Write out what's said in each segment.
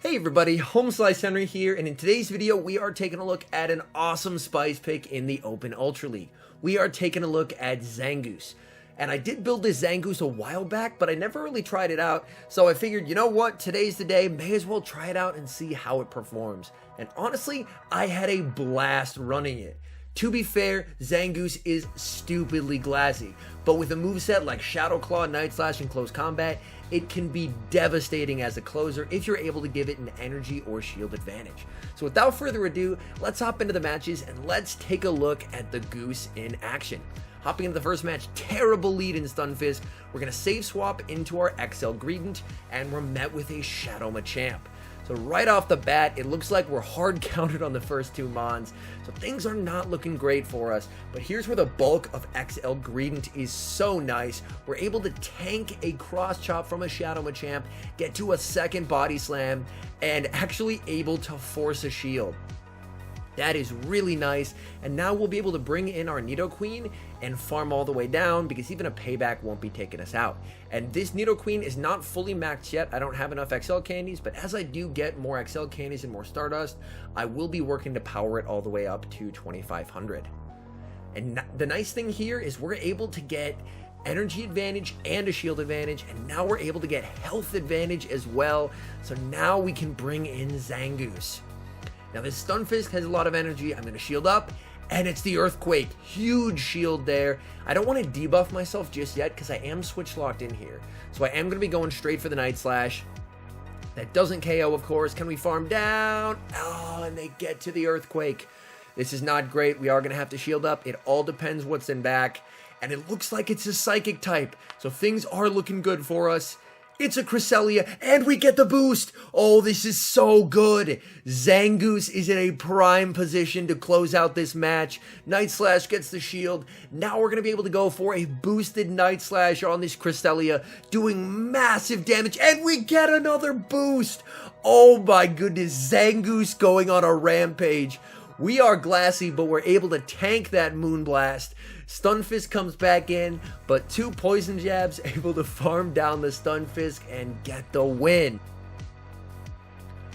Hey everybody, HomeSliceHenry here, and in today's video we are taking a look at an awesome spice pick in the Open Ultra League. We are taking a look at ZANGOOSE. And I did build this ZANGOOSE a while back, but I never really tried it out, so I figured, you know what, today's the day, may as well try it out and see how it performs. And honestly, I had a blast running it. To be fair, ZANGOOSE is stupidly glassy, but with a moveset like Shadow Claw, Night Slash, and Close Combat, it can be devastating as a closer if you're able to give it an energy or shield advantage. So without further ado, let's hop into the matches and let's take a look at the Goose in action. Hopping into the first match, terrible lead in Stunfisk. We're going to save swap into our XL Greedent, and we're met with a Shadow Machamp. So right off the bat, it looks like we're hard counted on the first two Mons, so things are not looking great for us. But here's where the bulk of XL Greedent is so nice. We're able to tank a cross chop from a Shadow Machamp, get to a second body slam, and actually able to force a shield. That is really nice, and now we'll be able to bring in our Nidoqueen and farm all the way down because even a payback won't be taking us out. And this Nidoqueen is not fully maxed yet. I don't have enough XL candies, but as I do get more XL candies and more Stardust, I will be working to power it all the way up to 2500. And the nice thing here is we're able to get energy advantage and a shield advantage, and now we're able to get health advantage as well. So now we can bring in ZANGOOSE. Now this Stunfisk has a lot of energy. I'm going to shield up, and it's the Earthquake. Huge shield there. I don't want to debuff myself just yet because I am switch locked in here. So I am going to be going straight for the Night Slash. That doesn't KO, of course. Can we farm down? Oh, and they get to the Earthquake. This is not great. We are going to have to shield up. It all depends what's in back. And it looks like it's a Psychic type. So things are looking good for us. It's a Cresselia, and we get the boost. Oh, this is so good. ZANGOOSE is in a prime position to close out this match. Night Slash gets the shield. Now we're going to be able to go for a boosted Night Slash on this Cresselia, doing massive damage, and we get another boost. Oh my goodness, ZANGOOSE going on a rampage. We are glassy, but we're able to tank that Moonblast. Stunfisk comes back in, but two Poison Jabs able to farm down the Stunfisk and get the win.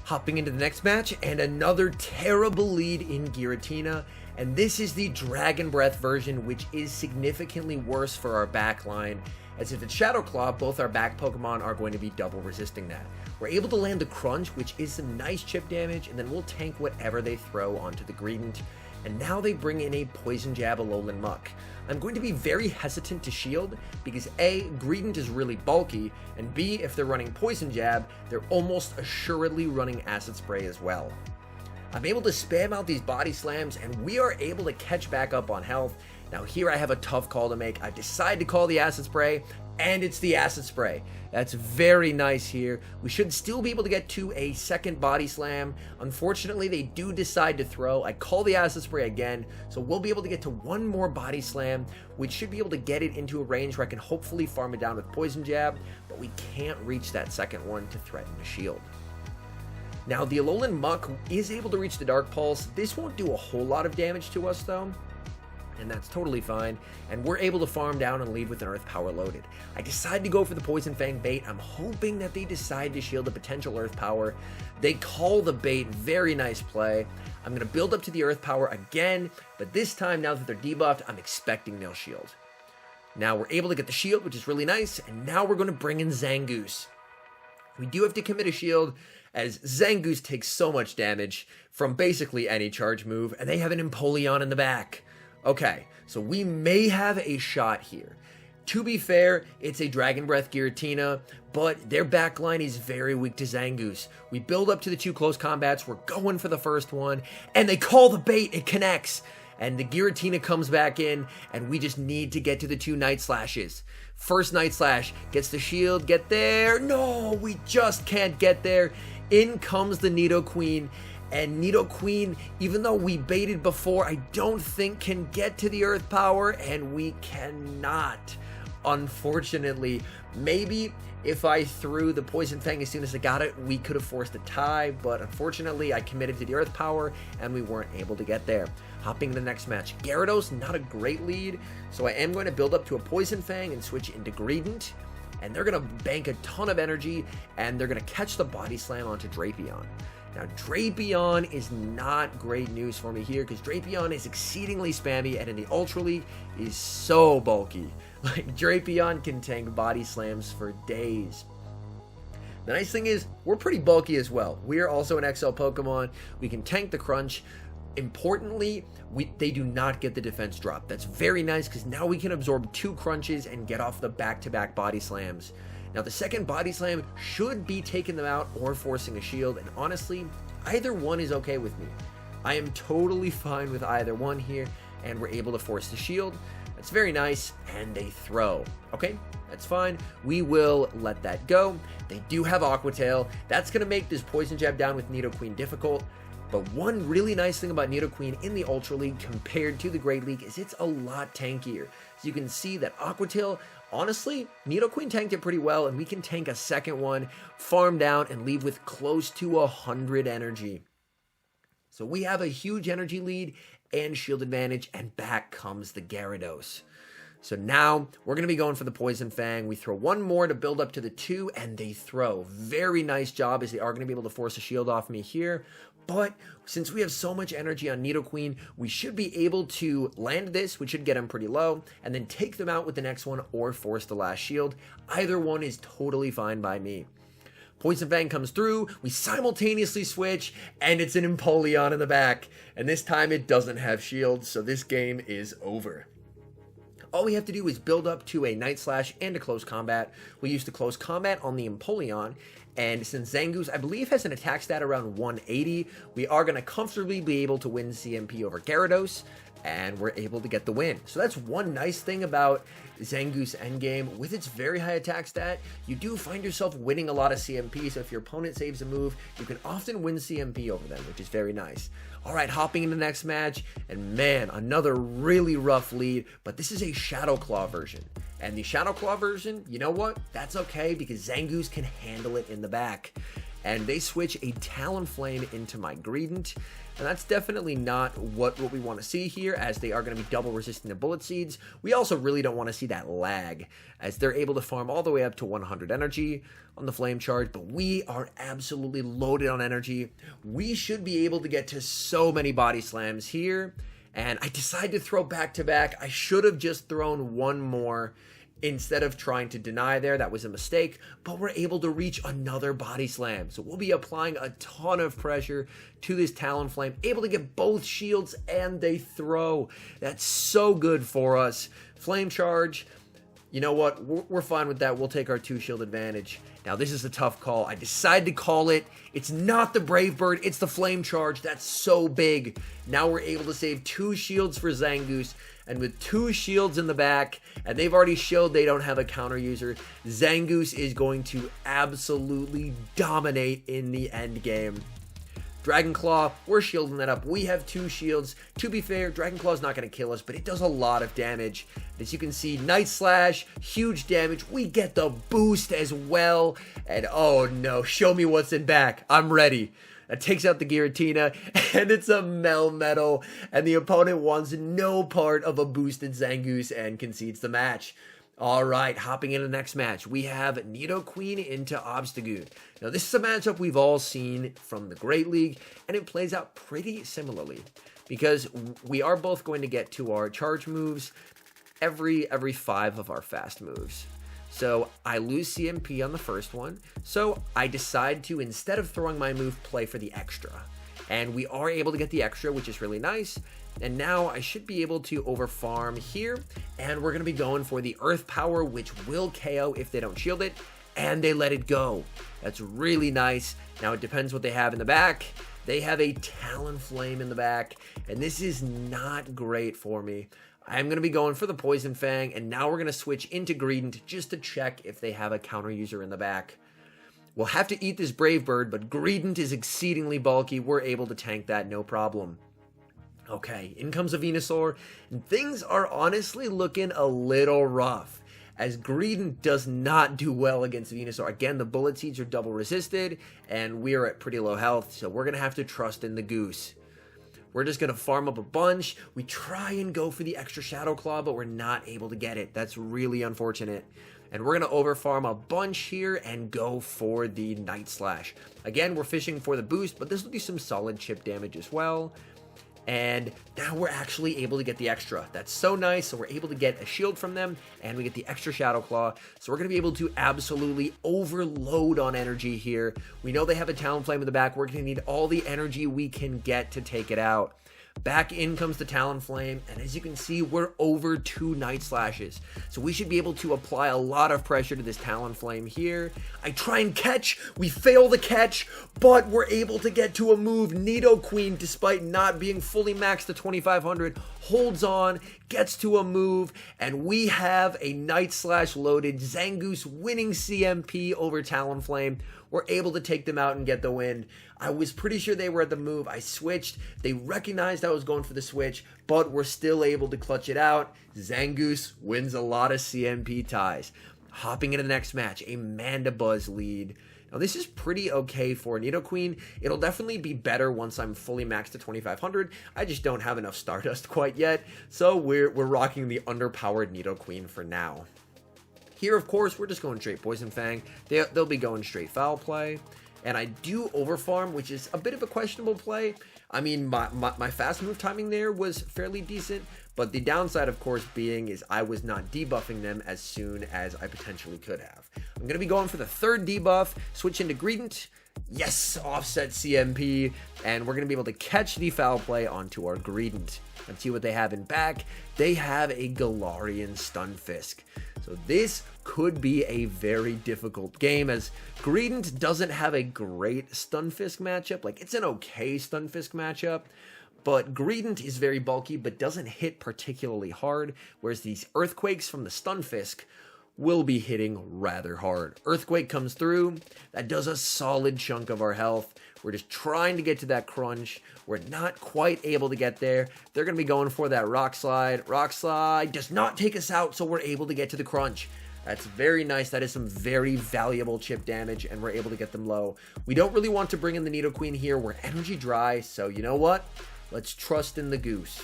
Hopping into the next match, and another terrible lead in Giratina, and this is the Dragon Breath version, which is significantly worse for our back line, as if it's Shadow Claw, both our back Pokemon are going to be double resisting that. We're able to land the Crunch, which is some nice chip damage, and then we'll tank whatever they throw onto the Greedent. And now they bring in a Poison Jab Alolan Muck. I'm going to be very hesitant to shield because A, Greedent is really bulky, and B, if they're running Poison Jab, they're almost assuredly running Acid Spray as well. I'm able to spam out these body slams, and we are able to catch back up on health. Now here I have a tough call to make. I decide to call the Acid Spray, and it's the Acid Spray. That's very nice here. We should still be able to get to a second body slam. Unfortunately, they do decide to throw. I call the Acid Spray again, so we'll be able to get to one more body slam, which should be able to get it into a range where I can hopefully farm it down with Poison Jab, but we can't reach that second one to threaten the shield. Now, the Alolan Muck is able to reach the Dark Pulse. This won't do a whole lot of damage to us, though, and that's totally fine, and we're able to farm down and leave with an Earth Power loaded. I decide to go for the Poison Fang bait. I'm hoping that they decide to shield a potential Earth Power. They call the bait. Very nice play. I'm going to build up to the Earth Power again, but this time, now that they're debuffed, I'm expecting they'll shield. Now we're able to get the shield, which is really nice, and now we're going to bring in ZANGOOSE. We do have to commit a shield, as ZANGOOSE takes so much damage from basically any charge move, and they have an Empoleon in the back. Okay, so we may have a shot here. To be fair, it's a Dragon Breath Giratina, but their backline is very weak to ZANGOOSE. We build up to the two close combats, we're going for the first one, and they call the bait, it connects. And the Giratina comes back in, and we just need to get to the two Night Slashes. First Night Slash gets the shield, get there. No, we just can't get there. In comes the Nidoqueen. And Nidoqueen, even though we baited before, I don't think can get to the Earth Power, and we cannot, unfortunately. Maybe if I threw the Poison Fang as soon as I got it, we could have forced a tie, but unfortunately I committed to the Earth Power, and we weren't able to get there. Hopping to the next match, Gyarados, not a great lead, so I am going to build up to a Poison Fang and switch into Greedent. and they're going to bank a ton of energy, and they're going to catch the body slam onto Drapion. Now, Drapion is not great news for me here because Drapion is exceedingly spammy and in the Ultra League is so bulky. Like, Drapion can tank body slams for days. The nice thing is, we're pretty bulky as well. We are also an XL Pokemon. We can tank the crunch. Importantly, they do not get the defense drop. That's very nice because now we can absorb 2 crunches and get off the back-to-back body slams. Now, the second body slam should be taking them out or forcing a shield, and honestly, either one is okay with me. I am totally fine with either one here, and we're able to force the shield. That's very nice, and they throw. Okay, that's fine. We will let that go. They do have Aqua Tail. That's going to make this Poison Jab down with Nidoqueen difficult. But one really nice thing about Nidoqueen in the Ultra League compared to the Great League is it's a lot tankier. So you can see that Aqua Tail, honestly, Nidoqueen tanked it pretty well, and we can tank a second one, farm down, and leave with close to 100 energy. So we have a huge energy lead and shield advantage, and back comes the Gyarados. So now we're going to be going for the Poison Fang. We throw one more to build up to the 2, and they throw. Very nice job, as they are going to be able to force a shield off me here. But since we have so much energy on Nidoqueen, we should be able to land this, which should get him pretty low, and then take them out with the next one or force the last shield. Either one is totally fine by me. Poison Fang comes through, we simultaneously switch, and it's an Empoleon in the back. And this time it doesn't have shields, so this game is over. All we have to do is build up to a Night Slash and a Close Combat. We use the Close Combat on the Empoleon, and since Zangoose, I believe, has an attack stat around 180, we are going to comfortably be able to win CMP over Gyarados, and we're able to get the win. So that's one nice thing about Zangoose endgame. With its very high attack stat, you do find yourself winning a lot of CMP, so if your opponent saves a move, you can often win CMP over them, which is very nice. Alright, hopping into the next match, and man, another really rough lead, but this is a Shadow Claw version. And the Shadow Claw version, you know what? That's okay, because Zangoose can handle it in the back. And they switch a Talonflame into my Greedent, and that's definitely not what we want to see here, as they are going to be double resisting the Bullet Seeds. We also really don't want to see that lag, as they're able to farm all the way up to 100 energy on the Flame Charge, but we are absolutely loaded on energy. We should be able to get to so many Body Slams here, and I decided to throw back-to-back. I should have just thrown one more instead of trying to deny there. That was a mistake, but we're able to reach another Body Slam. So we'll be applying a ton of pressure to this Talonflame, able to get both shields, and they throw. That's so good for us. Flame Charge, you know what? We're fine with that. We'll take our 2 shield advantage. Now, this is a tough call. I decided to call it. It's not the Brave Bird, it's the Flame Charge. That's so big. Now we're able to save 2 shields for Zangoose, and with 2 shields in the back, and they've already showed they don't have a counter user, Zangoose is going to absolutely dominate in the end game. Dragon Claw, we're shielding that up. We have 2 shields. To be fair, Dragon Claw is not going to kill us, but it does a lot of damage. As you can see, Night Slash, huge damage. We get the boost as well. And oh no, show me what's in back. I'm ready. That takes out the Giratina, and it's a Melmetal, and the opponent wants no part of a boosted Zangoose and concedes the match. Alright, hopping into the next match, we have Nidoqueen into Obstagoon. Now, this is a matchup we've all seen from the Great League, and it plays out pretty similarly, because we are both going to get to our charge moves every 5 of our fast moves. So I lose CMP on the first one, so I decide to, instead of throwing my move, play for the extra. And we are able to get the extra, which is really nice. And now I should be able to overfarm here, and we're going to be going for the Earth Power, which will KO if they don't shield it, and they let it go. That's really nice. Now it depends what they have in the back. They have a Talonflame in the back, and this is not great for me. I'm going to be going for the Poison Fang, and now we're going to switch into Greedent just to check if they have a counter user in the back. We'll have to eat this Brave Bird, but Greedent is exceedingly bulky. We're able to tank that, no problem. Okay, in comes a Venusaur, and things are honestly looking a little rough, as Greedent does not do well against Venusaur. Again, the Bullet Seeds are double resisted, and we're at pretty low health, so we're going to have to trust in the Goose. We're just going to farm up a bunch. We try and go for the extra Shadow Claw, but we're not able to get it. That's really unfortunate. And we're going to overfarm a bunch here and go for the Night Slash. Again, we're fishing for the boost, but this will do some solid chip damage as well. And now we're actually able to get the extra. That's so nice. So we're able to get a shield from them, and we get the extra Shadow Claw. So we're going to be able to absolutely overload on energy here. We know they have a Talonflame in the back. We're going to need all the energy we can get to take it out. Back in comes the Talonflame, and as you can see, we're over 2 Night Slashes. So we should be able to apply a lot of pressure to this Talonflame here. I try and catch, we fail the catch, but we're able to get to a move. Nidoqueen, despite not being fully maxed to 2500, holds on, gets to a move, and we have a Night Slash loaded. Zangoose winning CMP over Talonflame. We're able to take them out and get the win. I was pretty sure they were at the move. I switched. They recognized I was going for the switch, but we're still able to clutch it out. Zangoose wins a lot of CMP ties. Hopping into the next match, a Mandibuzz lead. Now this is pretty okay for Nidoqueen. It'll definitely be better once I'm fully maxed to 2500. I just don't have enough Stardust quite yet, so we're rocking the underpowered Nidoqueen for now. Here, of course, we're just going straight Poison Fang. They'll be going straight Foul Play. And I do overfarm, which is a bit of a questionable play. I mean, my fast move timing there was fairly decent. But the downside, of course, being is I was not debuffing them as soon as I potentially could have. I'm going to be going for the third debuff. Switch into Greedent. Yes, offset CMP. And we're going to be able to catch the Foul Play onto our Greedent. Let's see what they have in back. They have a Galarian Stunfisk. So this could be a very difficult game, as Greedent doesn't have a great Stunfisk matchup. Like, it's an okay Stunfisk matchup, but Greedent is very bulky but doesn't hit particularly hard, whereas these Earthquakes from the Stunfisk will be hitting rather hard. Earthquake comes through. That does a solid chunk of our health. We're just trying to get to that crunch. We're not quite able to get there. They're going to be going for that Rock Slide. Rock Slide does not take us out, so we're able to get to the crunch. That's very nice. That is some very valuable chip damage, and we're able to get them low. We don't really want to bring in the Nidoqueen here. We're energy dry, so you know what? Let's trust in the Goose.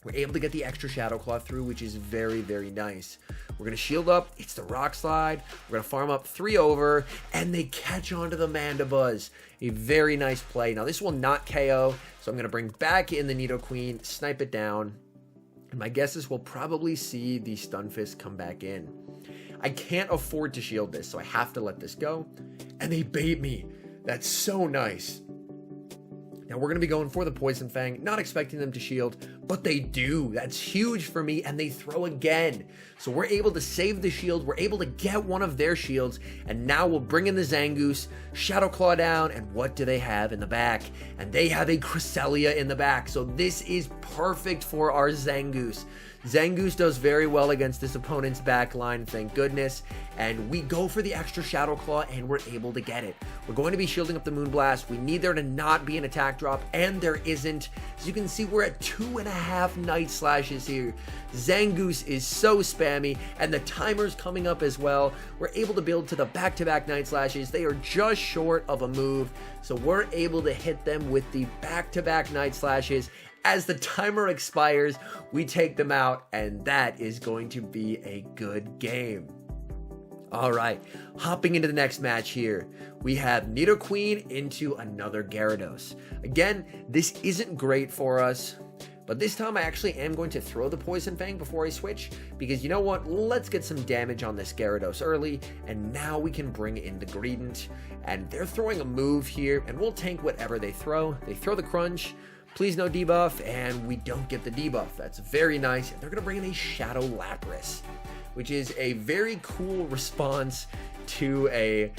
We're able to get the extra Shadow Claw through, which is very, very nice. We're going to shield up. It's the Rock Slide. We're going to farm up 3 over, and they catch onto the Mandibuzz. A very nice play. Now, this will not KO, so I'm going to bring back in the Nidoqueen, snipe it down, and my guess is we'll probably see the Stunfisk come back in. I can't afford to shield this, so I have to let this go, and they bait me. That's so nice. Now we're going to be going for the Poison Fang, not expecting them to shield, but they do. That's huge for me, and they throw again. So we're able to save the shield, we're able to get one of their shields, and now we'll bring in the Zangoose, Shadow Claw down, and what do they have in the back? And they have a Cresselia in the back, so this is perfect for our Zangoose. Zangoose does very well against this opponent's back line, thank goodness, and we go for the extra Shadow Claw, and we're able to get it. We're going to be shielding up the Moonblast. We need there to not be an attack drop, and there isn't. As you can see, we're at 2.5 Night Slashes here. Zangoose is so spammy, and the timer's coming up as well. We're able to build to the back-to-back Night Slashes. They are just short of a move, so we're able to hit them with the back-to-back Night Slashes. As the timer expires, we take them out, and that is going to be a good game. All right, hopping into the next match here, we have Nidoqueen into another Gyarados. Again, this isn't great for us, but this time I actually am going to throw the Poison Fang before I switch, because you know what, let's get some damage on this Gyarados early, and now we can bring in the Greedent, and they're throwing a move here, and we'll tank whatever they throw. They throw the Crunch, please no debuff, and we don't get the debuff. That's very nice. And they're going to bring in a Shadow Lapras, which is a very cool response to a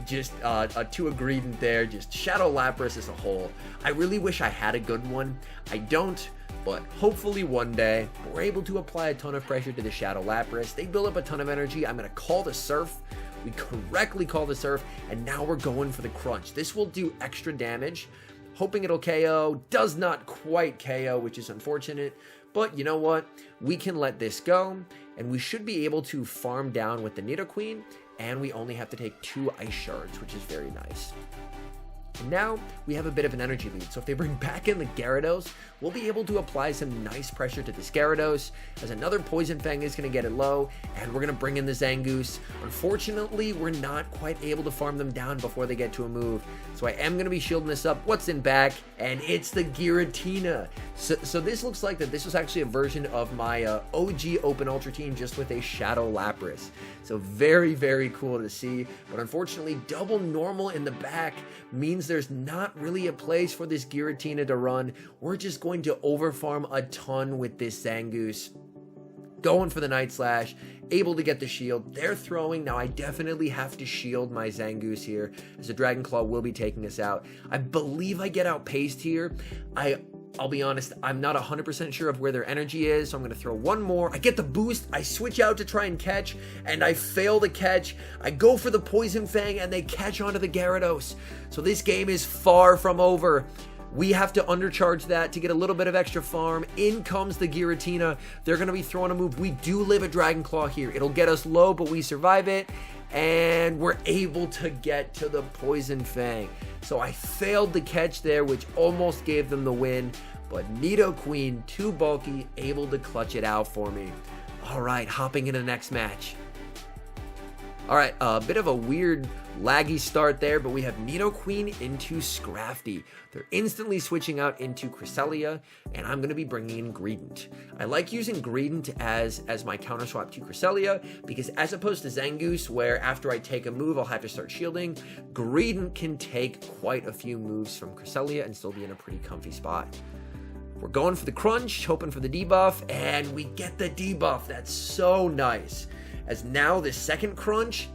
Greedent there. Just Shadow Lapras as a whole. I really wish I had a good one. I don't, but hopefully one day we're able to apply a ton of pressure to the Shadow Lapras. They build up a ton of energy. I'm going to call the Surf. We correctly call the Surf, and now we're going for the Crunch. This will do extra damage. Hoping it'll KO, does not quite KO, which is unfortunate, but you know what? We can let this go, and we should be able to farm down with the Nidoqueen, and we only have to take 2 Ice Shards, which is very nice. And now we have a bit of an energy lead, so if they bring back in the Gyarados, we'll be able to apply some nice pressure to this Gyarados, as another Poison Fang is going to get it low, and we're going to bring in the Zangoose. Unfortunately, we're not quite able to farm them down before they get to a move, so I am going to be shielding this up. What's in back? And it's the Giratina. So this looks like that this was actually a version of my OG Open Ultra team, just with a Shadow Lapras. So very, very cool to see, but unfortunately, double normal in the back means there's not really a place for this Giratina to run. We're just going to overfarm a ton with this Zangoose. Going for the Night Slash, able to get the shield. They're throwing. Now I definitely have to shield my Zangoose here, as the Dragon Claw will be taking us out. I believe I get outpaced here. I'll be honest, I'm not 100% sure of where their energy is, so I'm going to throw one more. I get the boost, I switch out to try and catch, and I fail to catch. I go for the Poison Fang, and they catch onto the Gyarados. So this game is far from over. We have to undercharge that to get a little bit of extra farm. In comes the Giratina. They're going to be throwing a move. We do live a Dragon Claw here. It'll get us low, but we survive it. And we're able to get to the Poison Fang. So I failed the catch there, which almost gave them the win. But Nidoqueen, too bulky, able to clutch it out for me. All right, hopping into the next match. All right, a bit of a weird laggy start there, but we have Nidoqueen into Scrafty. They're instantly switching out into Cresselia, and I'm going to be bringing in Greedent. I like using Greedent as my counter swap to Cresselia, because as opposed to Zangoose, where after I take a move, I'll have to start shielding, Greedent can take quite a few moves from Cresselia and still be in a pretty comfy spot. We're going for the crunch, hoping for the debuff, and we get the debuff. That's so nice, as now the second crunch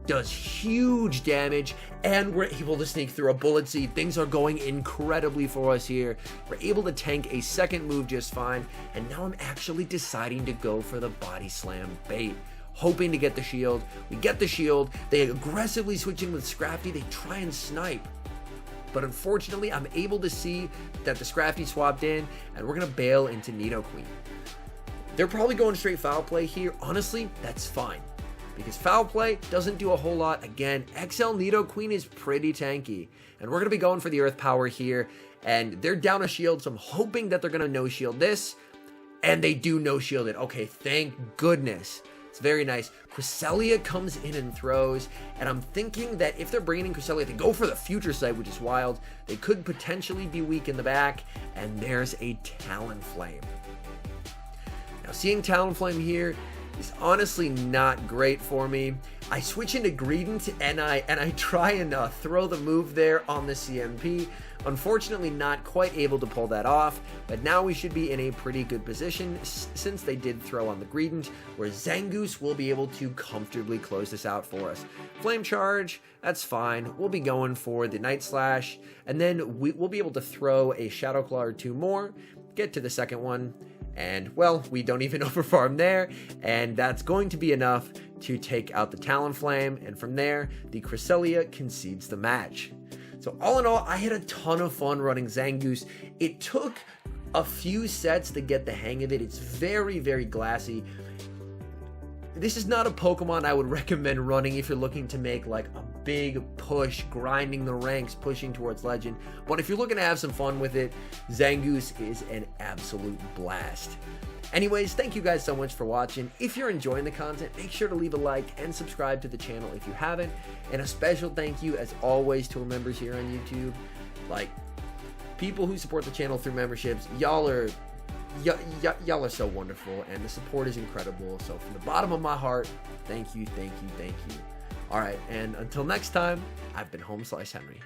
does huge damage, and we're able to sneak through a Bullet Seed. Things are going incredibly for us here. We're able to tank a second move just fine, and now I'm actually deciding to go for the Body Slam bait, hoping to get the shield. We get the shield. They aggressively switch in with Scrafty. They try and snipe, but unfortunately, I'm able to see that the Scrafty swapped in, and we're going to bail into Nidoqueen. They're probably going straight Foul Play here. Honestly, that's fine, because Foul Play doesn't do a whole lot. Again, XL Nidoqueen is pretty tanky, and we're going to be going for the Earth Power here, and they're down a shield, so I'm hoping that they're going to no-shield this, and they do no-shield it. Okay, thank goodness. It's very nice. Cresselia comes in and throws, and I'm thinking that if they're bringing in Cresselia, they go for the Future Sight, which is wild. They could potentially be weak in the back, and there's a Talonflame. Now, seeing Talonflame here is honestly not great for me. I switch into Greedent, and I try and throw the move there on the CMP. Unfortunately, not quite able to pull that off, but now we should be in a pretty good position since they did throw on the Greedent, where Zangoose will be able to comfortably close this out for us. Flame Charge, that's fine. We'll be going for the Night Slash, and then we'll be able to throw a Shadow Claw or two more, get to the second one, and, well, we don't even overfarm there, and that's going to be enough to take out the Talonflame, and from there, the Cresselia concedes the match. So all in all, I had a ton of fun running Zangoose. It took a few sets to get the hang of it. It's very, very glassy. This is not a Pokemon I would recommend running if you're looking to make like a big push, grinding the ranks, pushing towards Legend. But if you're looking to have some fun with it, Zangoose is an absolute blast. Anyways, thank you guys so much for watching. If you're enjoying the content, make sure to leave a like and subscribe to the channel if you haven't. And a special thank you, as always, to our members here on YouTube. Like, people who support the channel through memberships, y'all are so wonderful, and the support is incredible. So from the bottom of my heart, thank you, thank you, thank you. All right, and until next time, I've been HomeSliceHenry.